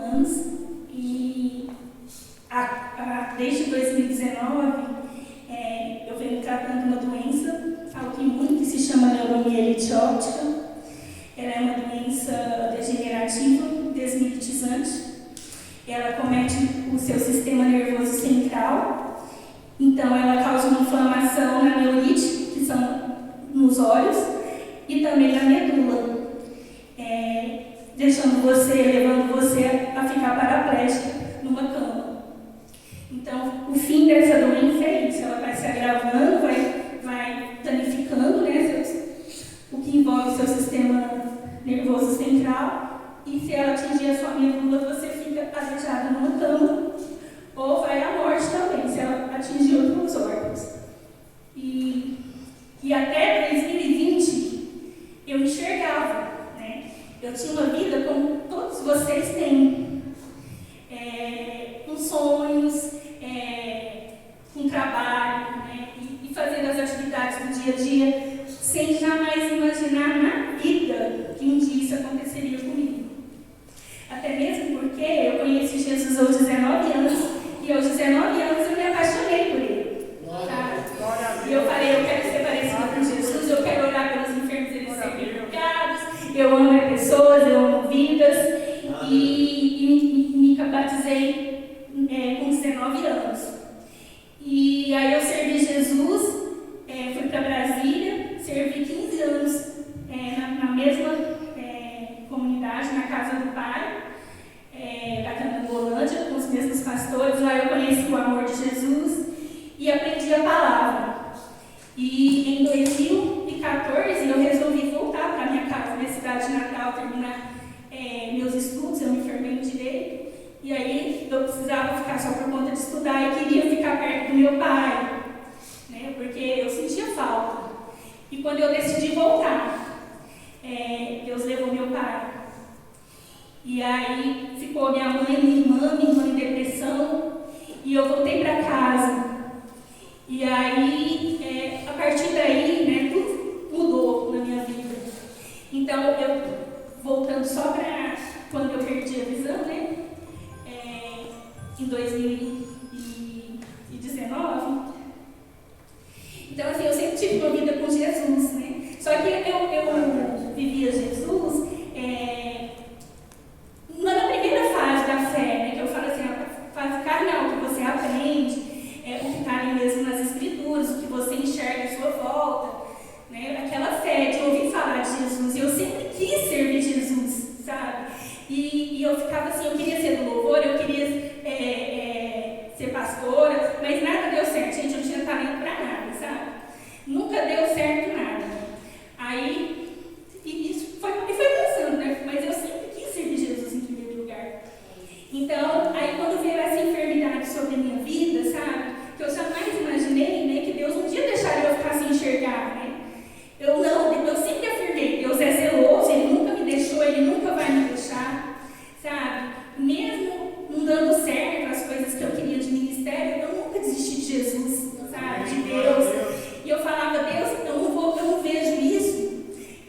anos e desde 2019 eu venho tratando uma doença autoimune que se chama neuromielite óptica. Ela é uma doença degenerativa, desmielitizante. Ela comete o seu sistema nervoso central. Então, ela causa uma inflamação na neurite, que são nos olhos, e também na medula, levando você a ficar paraplégica numa cama. Então, o fim dessa doença é isso, ela vai se agravando, vai danificando, né, o que envolve o seu sistema nervoso central, e se ela atingir a sua medula, você fica aleijado numa cama, ou vai à morte também, se ela atingir outros órgãos. E até 2020, eu enxergava, né? Eu tinha uma vida como todos vocês têm, com sonhos, com trabalho, né? E fazendo as atividades do dia a dia, sem jamais imaginar na vida que um dia isso aconteceria comigo. Até mesmo porque eu conheci Jesus aos 19 anos, e aos 19 anos eu me apaixonei por ele. E eu falei, eu quero ser parecida com Jesus, eu quero orar pelos enfermos e eles serem curados, eu amo pessoas, eu amo vidas, e me batizei com 19 anos. E aí eu servi Jesus, fui para Brasília, servi 15 anos na mesma comunidade, na casa do pai, da Canangolândia, com os mesmos pastores. Lá eu conheci o amor de Jesus e aprendi a palavra. E em 2014 eu resolvi voltar para minha casa, minha cidade natal, terminar meus estudos. Eu me formei em Direito, e aí eu precisava ficar só por conta de estudar e queria ficar perto do meu pai, né, porque eu sentia falta. E quando eu decidi voltar, Deus levou meu pai. E aí ficou minha mãe, minha irmã em depressão, e eu voltei para casa. E aí, a partir daí, né, tudo mudou na minha vida. Então, eu, voltando só para quando eu perdi a visão, né, em 2019. Então, assim, eu sempre tive uma vida com Jesus, né. Só que eu vivia Jesus na primeira fase da fé, né, que eu falo assim, a fase carnal, que você aprende, o que está ali mesmo nas Escrituras, o que você enxerga à sua volta, né, aquela fé de ouvir falar de Jesus. E eu sempre quis servir Jesus, sabe? E eu ficava assim, eu queria ser do louvor, eu queria ser pastora, mas nada deu certo, gente, eu não tinha talento para nada, sabe? Nunca deu certo nada. Aí, isso foi passando, né? Mas eu sempre quis servir Jesus em primeiro lugar. Então, aí quando veio essa enfermidade sobre a minha vida, sabe? Que eu jamais imaginei, né, que Deus um dia deixaria eu ficar sem enxergar, né? Eu sempre afirmei, Deus é zeloso, Ele nunca me deixou, Ele nunca vai me deixar, sabe? Mesmo não dando certo as coisas que eu queria de ministério, eu nunca desisti de Jesus, sabe? De Deus. E eu falava, Deus, eu não vejo isso,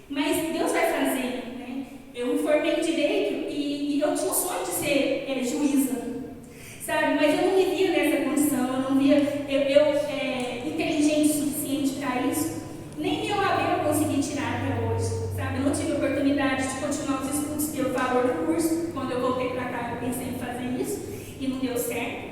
mas Deus vai fazer, né? Eu me formei em Direito e eu tinha um sonho de ser juíza, sabe? Mas eu não me via nessa condição, eu não via eu inteligente o suficiente para isso. Nem meu AB eu consegui tirar até hoje, sabe? Eu não tive oportunidade de continuar os estudos pelo valor do curso. Quando eu voltei para cá, eu pensei em fazer isso e não deu certo,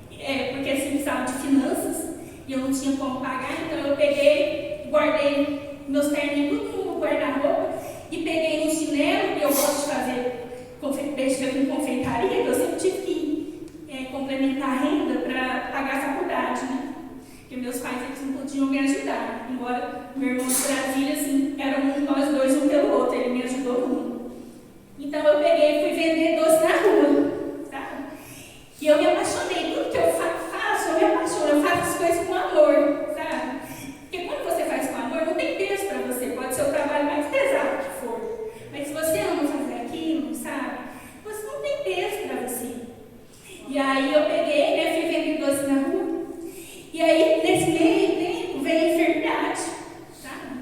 porque assim, precisava de finanças e eu não tinha como pagar. Então eu peguei, guardei meus terninhos tudo no guarda-roupa e peguei um chinelo, e eu gosto de fazer com confeitaria, que eu sempre tive que complementar a renda para pagar a faculdade, né? Porque meus pais eles não podiam me ajudar, embora meu irmão de Brasília, assim, eram nós dois um pelo outro, ele me ajudou muito. Então eu peguei e fui vender doce na rua, sabe? E eu me apaixonei, tudo que eu faço, eu me apaixono, eu faço as coisas com amor, sabe? Porque quando você faz com amor, não tem peso para você, pode ser o trabalho mais pesado que for, mas se você ama fazer aquilo, sabe? Você não tem peso para você. E aí eu peguei, né, fui vender doce na rua. E aí, nesse meio tempo, veio a enfermidade, sabe?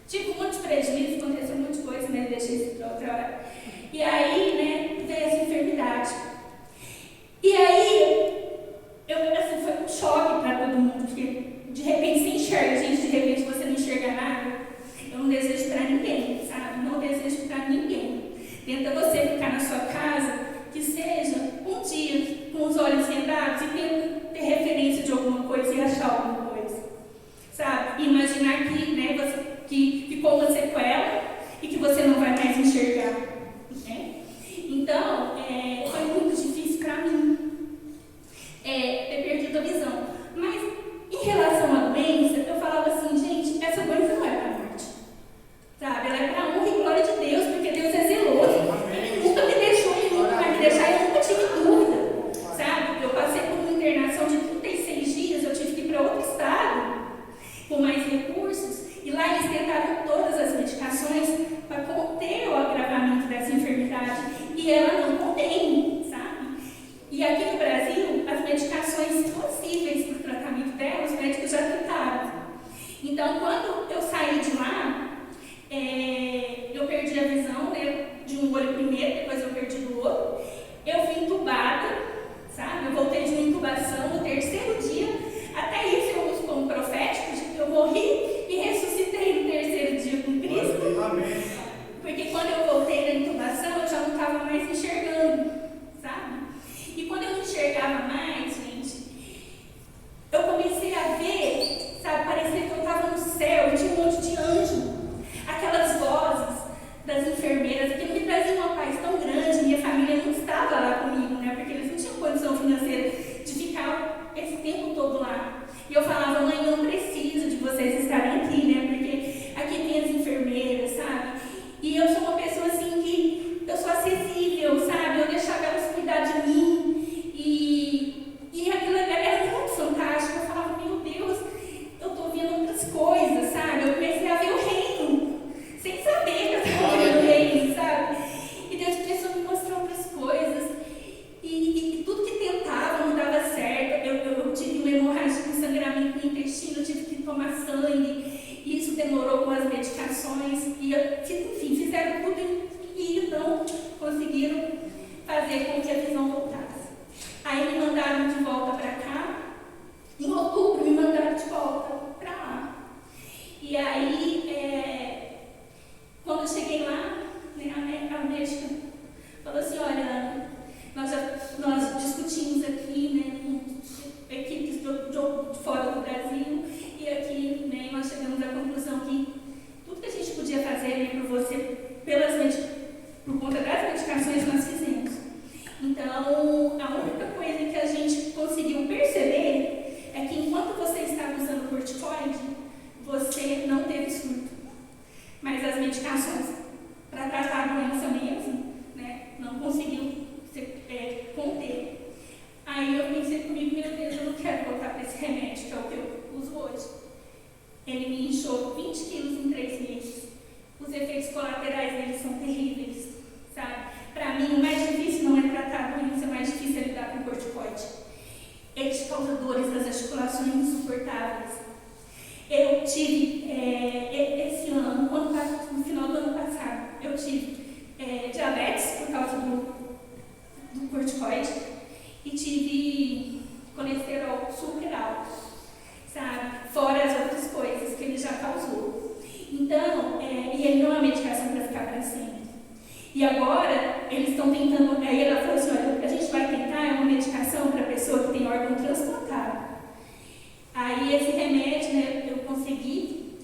Tive um monte de prejuízo, aconteceu um monte de coisa, né? Deixei isso para outra hora. E aí, né, veio essa enfermidade. fazer com que a visão voltasse. Aí me mandaram de volta para cá. Em outubro me mandaram de volta para lá. E aí, quando eu cheguei lá, né, a médica falou assim, olha, nós discutimos aqui, né, com equipes de fora do Brasil, e aqui, né, nós chegamos à conclusão que tudo que a gente podia fazer, né, por você, por conta das medicações, nós fizemos. Então, a única coisa que a gente conseguiu perceber é que enquanto você estava usando corticoide, você não teve surto. Mas as medicações para tratar a doença mesmo, né, não conseguiu conter. Aí eu pensei comigo, meu Deus, eu não quero voltar para esse remédio, que é o que eu uso hoje. Ele me inchou 20 quilos em 3 meses. Os efeitos colaterais dele são terríveis, sabe? Para mim, o mais difícil não é tratar a doença, o mais difícil é lidar com o corticoide. Ele te causa dores nas articulações insuportáveis. Eu tive, esse ano, no final do ano passado, eu tive diabetes por causa do corticoide e tive colesterol super alto, sabe? Fora as outras coisas que ele já causou. Então, e ele não é uma medicação para ficar para sempre. E agora, eles estão tentando, aí ela falou assim, olha, a gente vai tentar uma medicação para pessoa que tem órgão transplantado. Aí esse remédio, né, eu consegui,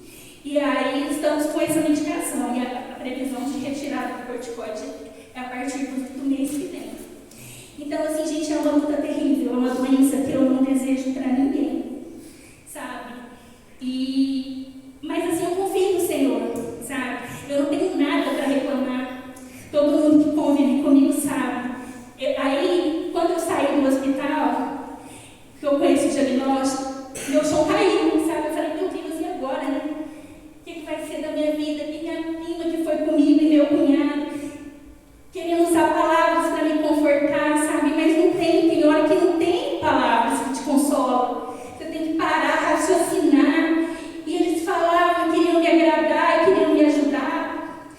e aí estamos com essa medicação, e a previsão de retirada do corticoide é a partir do mês que vem. Então, assim, gente, é uma luta terrível, é uma doença que eu não desejo para ninguém, sabe? Mas assim, eu confio no Senhor, sabe? Eu não tenho nada para reclamar, todo mundo que convive comigo sabe. Aí, quando eu saí do hospital, que eu conheço o diagnóstico, meu chão caiu, sabe? Eu falei, meu Deus, e agora, né? O que vai ser da minha vida? E minha prima que foi comigo e meu cunhado, querendo usar palavras para me confortar, sabe? Mas não tem hora que não tem palavras que te consolam. Você tem que parar, raciocinar. E eles falavam, queriam me agradar, queriam me ajudar.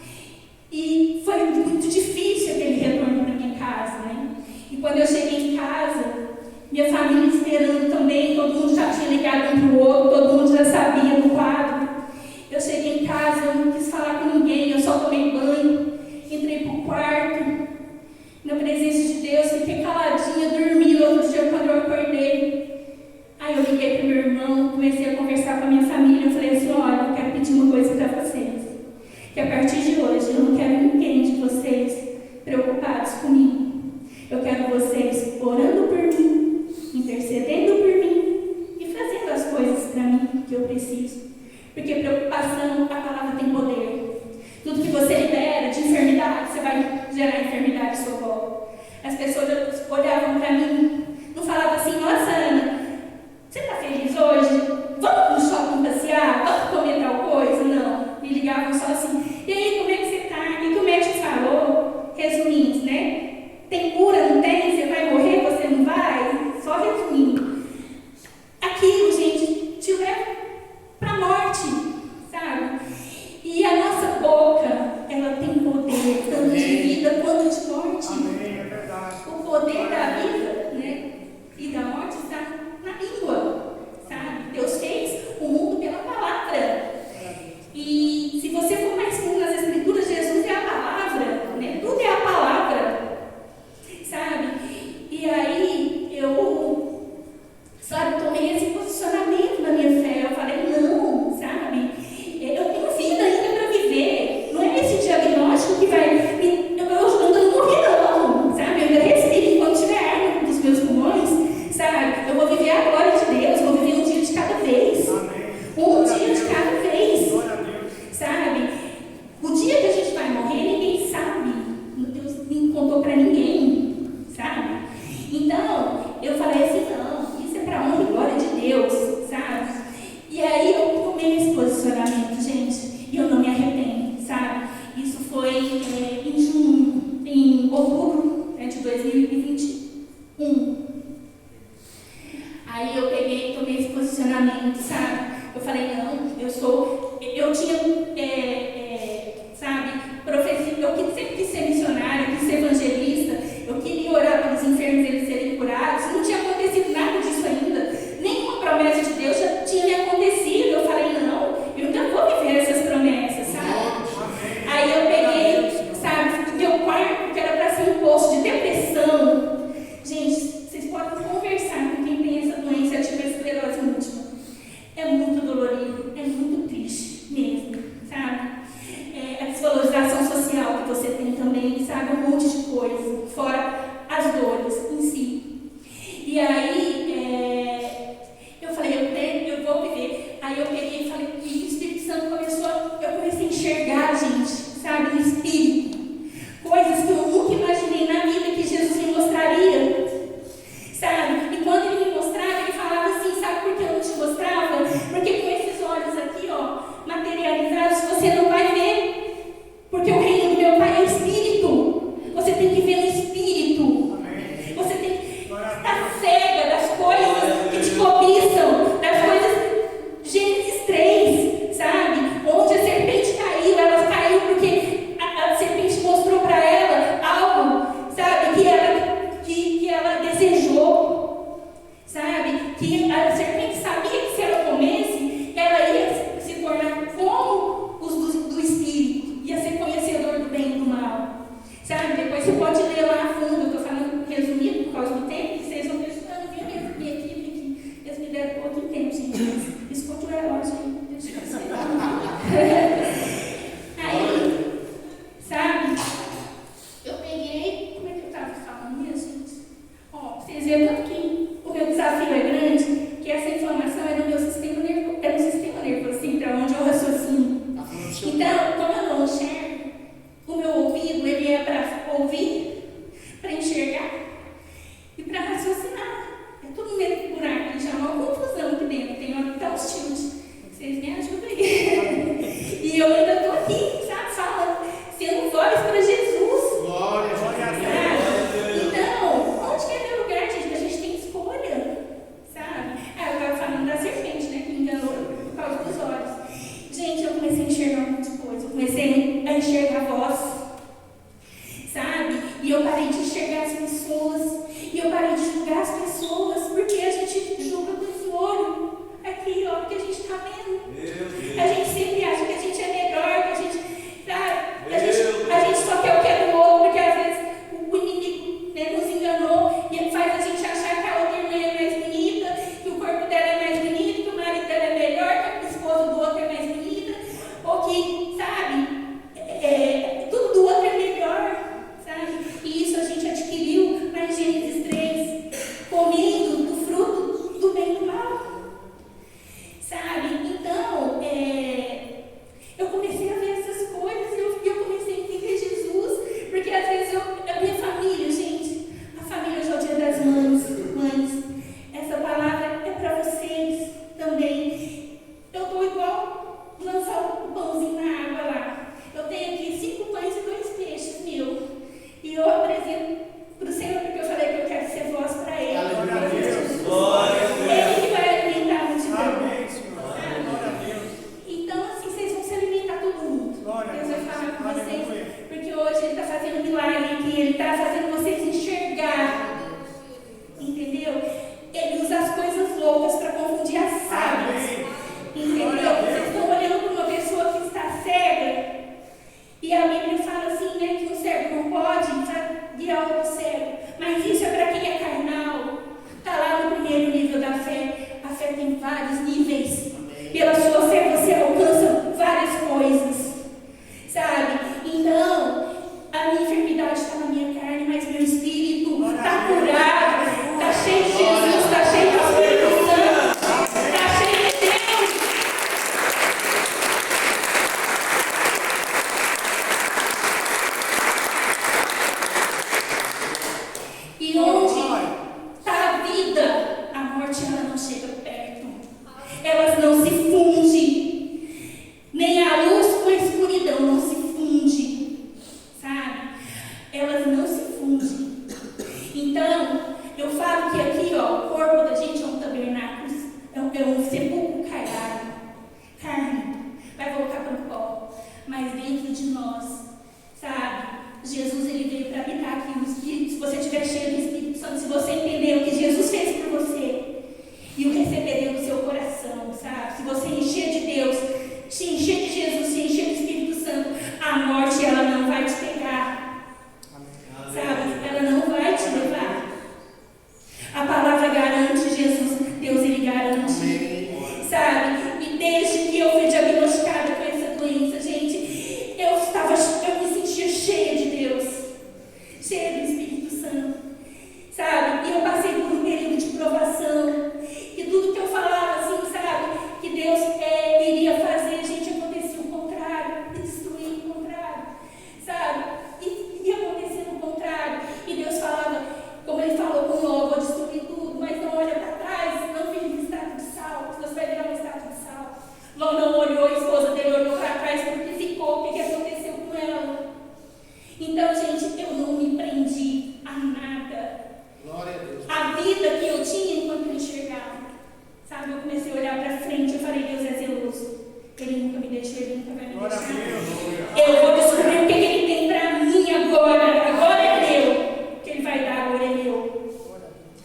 E foi muito difícil aquele retorno para minha casa, né? E quando eu cheguei em casa, minha família esperando também, todo mundo já tinha ligado um para o outro, todo mundo já sabia do quadro. Eu cheguei em casa, eu não quis falar com ninguém, eu só tomei banho, entrei para o quarto, na presença de Deus, fiquei caladinha, dormi. No outro dia, quando eu acordei, aí eu liguei para o meu irmão, comecei a conversar com a minha família, eu falei assim, olha, eu quero pedir uma coisa para vocês, que a partir de hoje eu não quero ninguém de vocês preocupados comigo. Eu quero vocês orando por mim, intercedendo por mim e fazendo as coisas para mim que eu preciso. Porque preocupação, a palavra tem poder. Tudo que você libera de enfermidade, você vai gerar enfermidade à sua volta. As pessoas olhavam para mim, não falavam assim, nossa Ana, você está feliz hoje? Vamos no shopping passear? Vamos comer tal coisa? Não. Me ligavam só assim, e aí, como é que você está? E que o médico falou? Resumindo, né? Tem cura, não tem? Você vai morrer, você não vai? Só resumindo. Aquilo, gente, te leva para a morte, sabe? E a nossa boca, ela tem poder, tanto de vida quanto de morte. Amém, é verdade. O poder da vida, né, e da morte está na língua, sabe? Deus fez o mundo pela palavra. E se você for mais fundo nas Escrituras, Jesus é a palavra, né? Tudo é a palavra, sabe? E aí eu, sabe, tomei esse posicionamento da minha fé. Eu falei, não, sabe? Eu tenho vida ainda para viver. Não é esse diagnóstico que vai me... Eu não morri, não, sabe? Eu ainda respiro quando tiver ar dos meus pulmões, sabe? Eu vou viver a glória de Deus, vou viver um dia de cada vez. Amém. Um dia de cada vez. Glória a Deus. Sabe? O dia que a gente vai morrer, ninguém sabe. Deus não contou para ninguém, sabe? Então, eu falei assim, não, isso é para honra e glória de Deus, sabe? E aí eu tomei esse posicionamento, gente, e eu não me arrependo, sabe? Isso foi em outubro, né, de 2021. Aí eu peguei e tomei esse posicionamento, sabe? Eu falei, não, eu tinha, sabe, profecia, eu sempre quis ser missionária, eu quis ser evangelista, eu queria E onde está a vida, a morte ela não chega perto. Elas não se fundem. Nem a luz com a escuridão não se funde. Sabe? Elas não se fundem. Então, eu falo que aqui, ó, o corpo da gente é um tabernáculo, é um sepulcro caiado. Carne vai voltar para o pó. Mas dentro de nós, sabe? Jesus, ele veio para habitar aqui no Espírito. Se você estiver cheio do Espírito Santo, se você entender o que Jesus fez por você e o receber no seu coração, sabe? Se você encher de Deus, se encher de Jesus, se encher do Espírito Santo, a morte, ela não vai te pegar. Sabe? Ela não vai te levar. A palavra garante, Jesus, Deus, ele garante. Sabe? E desde que eu fui diagnosticada com essa doença, gente, eu me sentia cheia de Deus, cheia do Espírito Santo, sabe? E eu passei por um período de provação, e tudo que eu falava, assim, sabe? Que Deus iria fazer, gente, acontecia o contrário, e destruir o contrário, sabe? E acontecia o contrário, e Deus falava, como ele falou com Ló, vou destruir tudo, mas não olha para trás, não fique no estado de sal, você vai virar um estado de sal. Ló não olhou, a esposa dele olhou para trás porque ficou, o que aconteceu com ela. Então, gente, eu não me prendi a nada. Glória a Deus. A vida que eu tinha enquanto eu enxergava, sabe, eu comecei a olhar para frente, eu falei, Deus é zeloso, Ele nunca me deixou, Ele nunca vai me deixar. Eu vou descobrir o que Ele tem para mim agora é meu, o que Ele vai dar agora é meu,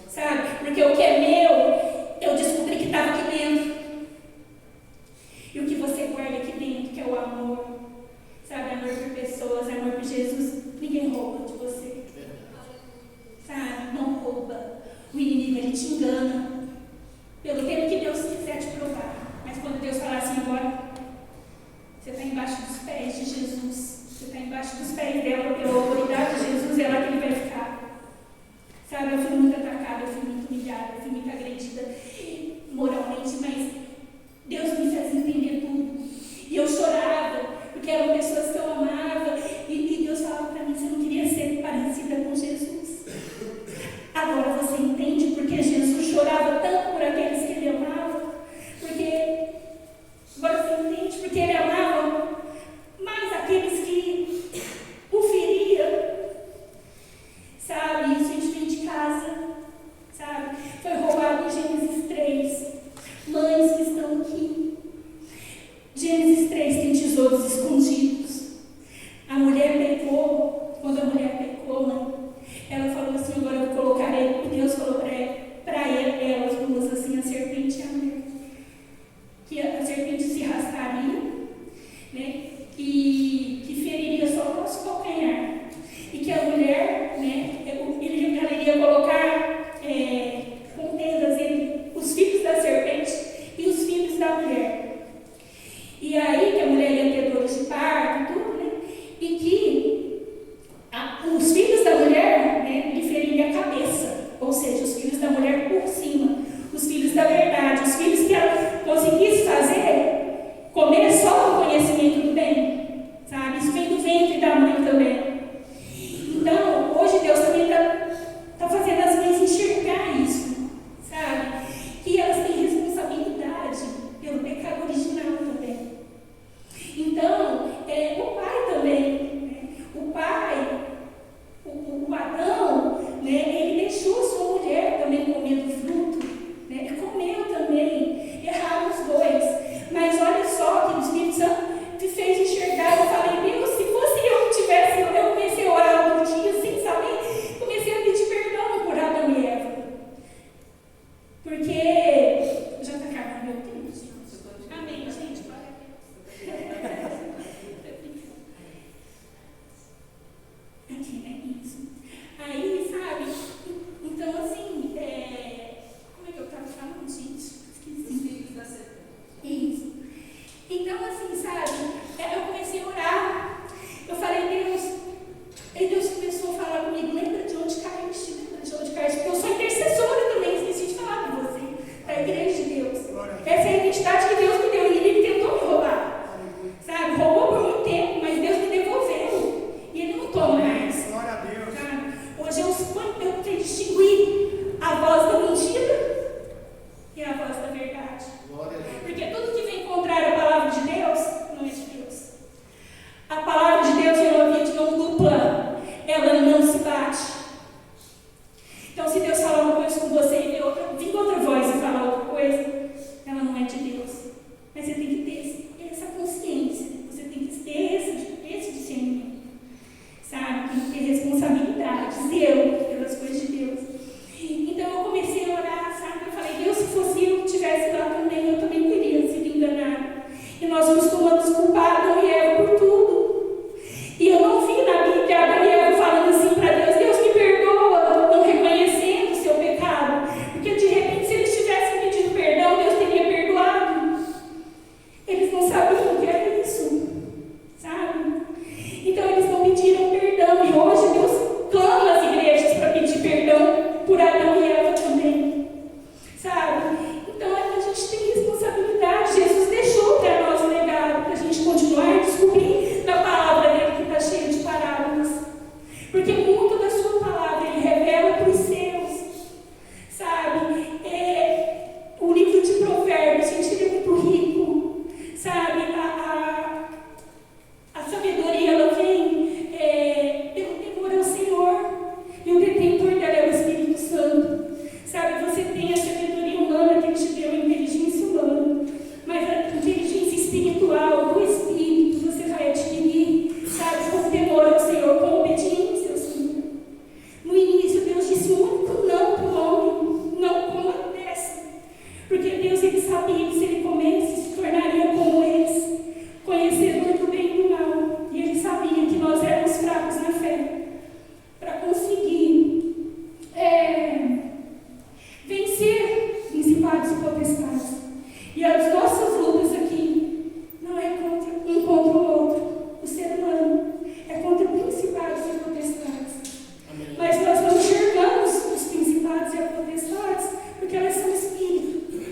sabe, porque o que é meu, eu descobri que estava aqui dentro, e o que você guarda aqui dentro, que é o amor, sabe, amor por pessoas, amor por Jesus, ninguém rouba de você, sabe, não rouba, o inimigo ele te engana, pelo tempo que Deus quiser te provar, mas quando Deus falar assim, agora, você está embaixo dos pés de Jesus, você está embaixo dos pés dela, pela autoridade de Jesus, é lá que ele vai ficar, sabe, eu fui muito atacada, eu fui muito humilhada, eu fui muito agredida moralmente, mas Deus me fez entender tudo, e eu chorava, porque eram pessoas que eu amava, e Deus falava para mim, você não queria ser parecida com Jesus. Agora você entende porque Jesus chorava tanto por aqueles que ele amava. por Adão e Eva também, sabe? Então a gente tem responsabilidade. Jesus deixou para nós o legado, para a gente continuar a descobrir na palavra dele, que está cheia de parábolas. Porque muito da sua palavra ele revela para os seus, sabe? O livro de Provérbios, a gente, ele é muito rico, sabe? A sabedoria, ela vem pelo temor ao Senhor, e o detentor dela é o Espírito Santo, sabe? Você tem a sabedoria humana que ele te deu, a inteligência humana, mas a inteligência espiritual do Espírito você vai adquirir, sabe? Com temor ao Senhor, com obediência ao Senhor. No início, Deus disse o único não para o homem: não coma dessa, porque Deus, ele sabia que se ele comesse, se tornaria como eles, conhecedor do bem e do mal. E ele sabia que nós éramos fracos na fé para conseguir vencer principados e potestades. E as nossas lutas aqui não é contra um contra o outro, o ser humano, é contra principados e potestades. Amém. Mas nós não enxergamos os principados e as potestades porque elas são espírito.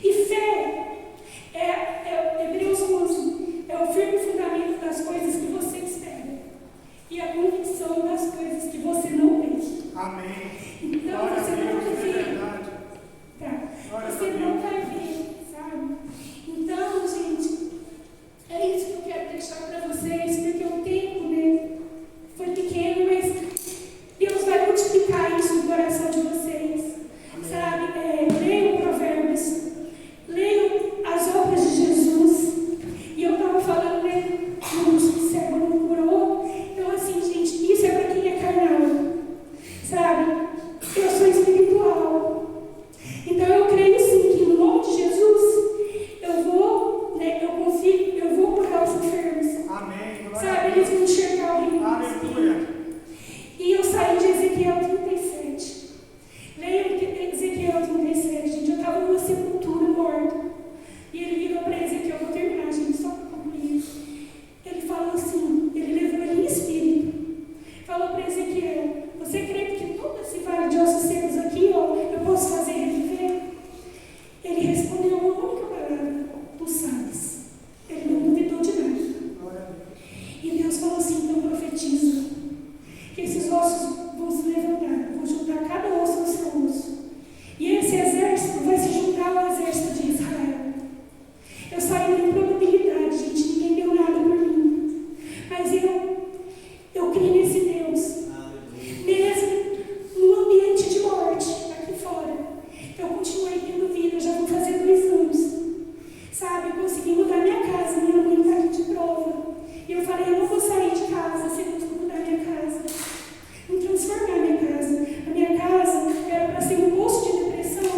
E fé Hebreus 11, é o firme fundamento das coisas que você espera e a convicção das coisas que você não vê. Amém. Então Glória você a Deus, não vai ver. Glória Você a não Deus. vai ver, sabe? Então, gente, é isso que eu quero deixar para vocês, porque o tempo, né, foi pequeno, mas Deus vai multiplicar isso no coração de vocês. Amém. Sabe? Leiam Provérbios, leiam as obras de Jesus. E eu estava falando, né, no sermão no curou. Então, assim, gente, isso é para quem é carnal, sabe? Eu sou espiritual. Então, eu creio sim que no nome de Jesus eu vou, né, eu vou curar os enfermos. Amém. Sabe? Eles vão enxergar o reino do Aleluia. Espírito. E eu saí de Ezequiel 37. Leia Ezequiel 37, gente. Eu estava numa sepultura morta. E ele virou para Ezequiel, vou terminar, gente, só para concluir. Ele falou assim, ele levou ele em espírito. Falou para Ezequiel: você crê que todo esse vale de ossos secos aqui, ó, eu posso fazer reviver? Ele respondeu uma única palavra: tu sabes. Ele não duvidou de nada. E Deus falou assim: então profetiza que esses ossos vão se levantar, vão juntar cada osso ao seu osso. E esse exército vai se juntar ao exército de Israel. Eu saí da improbabilidade, gente, ninguém deu nada por mim. Mas eu criei nesse Deus. Mesmo no ambiente de morte, aqui fora, eu continuei tendo vida. Eu já vou fazer 2 anos. Sabe, eu consegui mudar minha casa. Minha mãe está aqui de prova. E eu falei: eu não vou sair de casa se Deus não mudar minha casa, não transformar minha casa. A minha casa era para ser um poço de depressão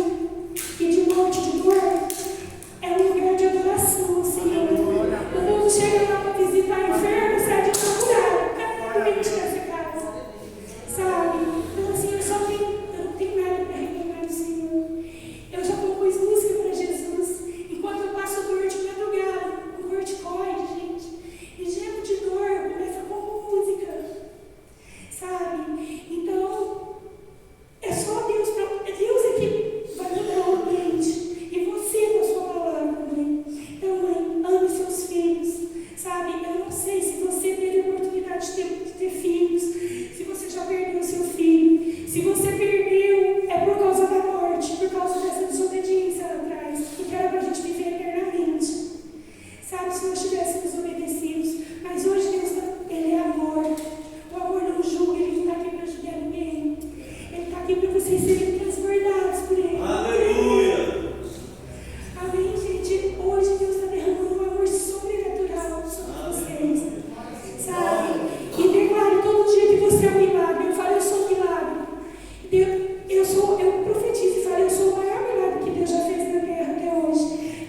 e de morte, de dor. É um lugar de adoração, Senhor. O mundo chega lá para visitar enfermo, sai de procurado. Cadê o ambiente dessa casa? Sabe? Então, assim, eu não tenho nada para reclamar do Senhor. Eu já compus música para Jesus. Enquanto eu passo dor de madrugada, com corticoide, gente, e gemo de dor, começa com música. Sabe? Então, é só Deus, é Deus é que vai mudar o ambiente. E você com a sua palavra, mãe. Então, mãe, ame seus filhos. Sabe? Eu não sei se você teve a oportunidade de ter filhos, se você já perdeu seu filho. Se você perdeu, é por causa da morte, por causa dessa desobediência lá atrás, porque era para a gente viver eternamente. Sabe? Se nós tivéssemos obedecidos. Mas hoje Deus, Ele é amor. O amor não julga, Ele não está aqui para julgar ninguém. Ele está aqui para vocês serem transbordados por Ele. Aleluia! Amém, gente? Hoje Deus está derramando um amor sobrenatural sobre vocês. Sabe? E declare todo dia que você é um milagre. Eu falo: eu sou um milagre. Eu profetizo e falo: eu sou o maior milagre que Deus já fez na terra até hoje.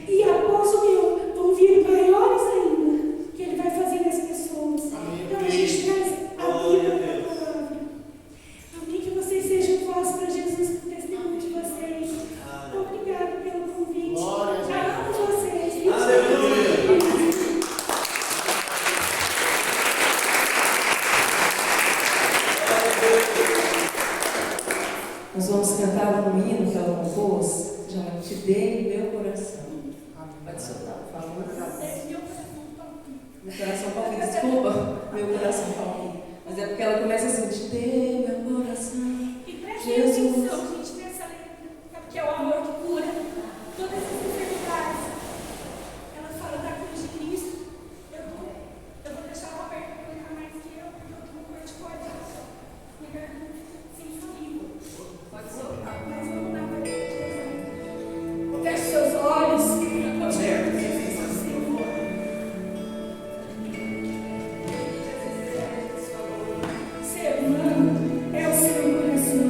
E após o meu, vão vir maiores ainda que Ele vai fazer nas pessoas. Então a gente traz a vida da palavra. Amém? Que vocês sejam voz para Jesus com o testemunho de vocês. Obrigada pelo convite. Já amo vocês. Aleluia! Nós vamos cantar um hino que ela compôs, chama Te Dei Meu Coração. Pode soltar, por favor. Meu coração palpita, desculpa, meu coração palpita. Mas é porque ela começa assim, te dei meu coração. E preste atenção, gente, nessa letra, que é o amor que cura todas as enfermidades. Ela fala da cruz de Cristo. Eu vou deixar o Roberto colocar mais que eu, porque eu estou com corticóide. Minha garganta sensível. Pode soltar, mas vamos lá para ele. Feche seus olhos, observe o que fez o Senhor. Ser humano é o seu coração.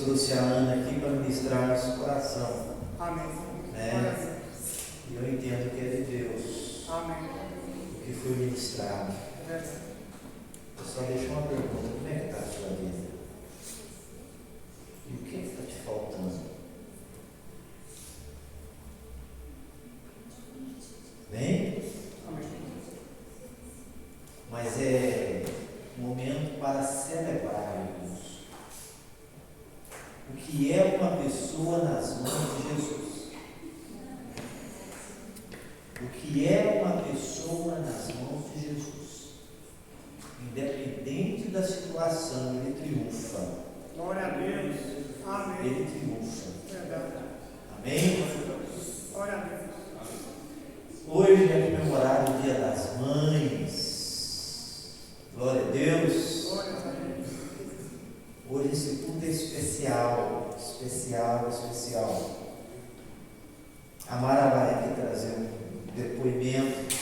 trouxe a Ana aqui para ministrar nosso coração. Amém. Né? E eu entendo que é de Deus. Amém. O que foi ministrado. Eu só deixo uma pergunta: como é que está a sua vida? E o que está te faltando? Bem? Mas é momento para celebrarmos o que é uma pessoa nas mãos de Jesus. O que é uma pessoa nas mãos de Jesus. Independente da situação, ele triunfa. Glória a Deus. Amém. Ele triunfa. Verdade. Amém? Glória a Deus. Hoje é comemorado o Dia das Mães. Glória a Deus. Glória a Deus. Hoje esse culto é especial. Especial, especial. A Mara vai aqui trazer um depoimento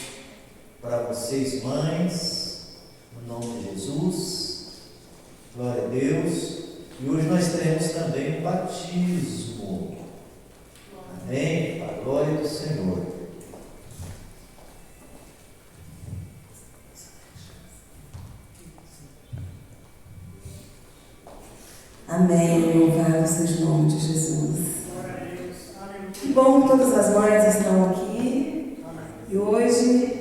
para vocês, mães, no nome de Jesus. Glória a Deus. E hoje nós teremos também um batismo. Amém? Para a glória do Senhor. Amém, louvado seja o nome de Jesus. Glória a Deus. Aleluia. Que bom que todas as mães estão aqui. Amém. E hoje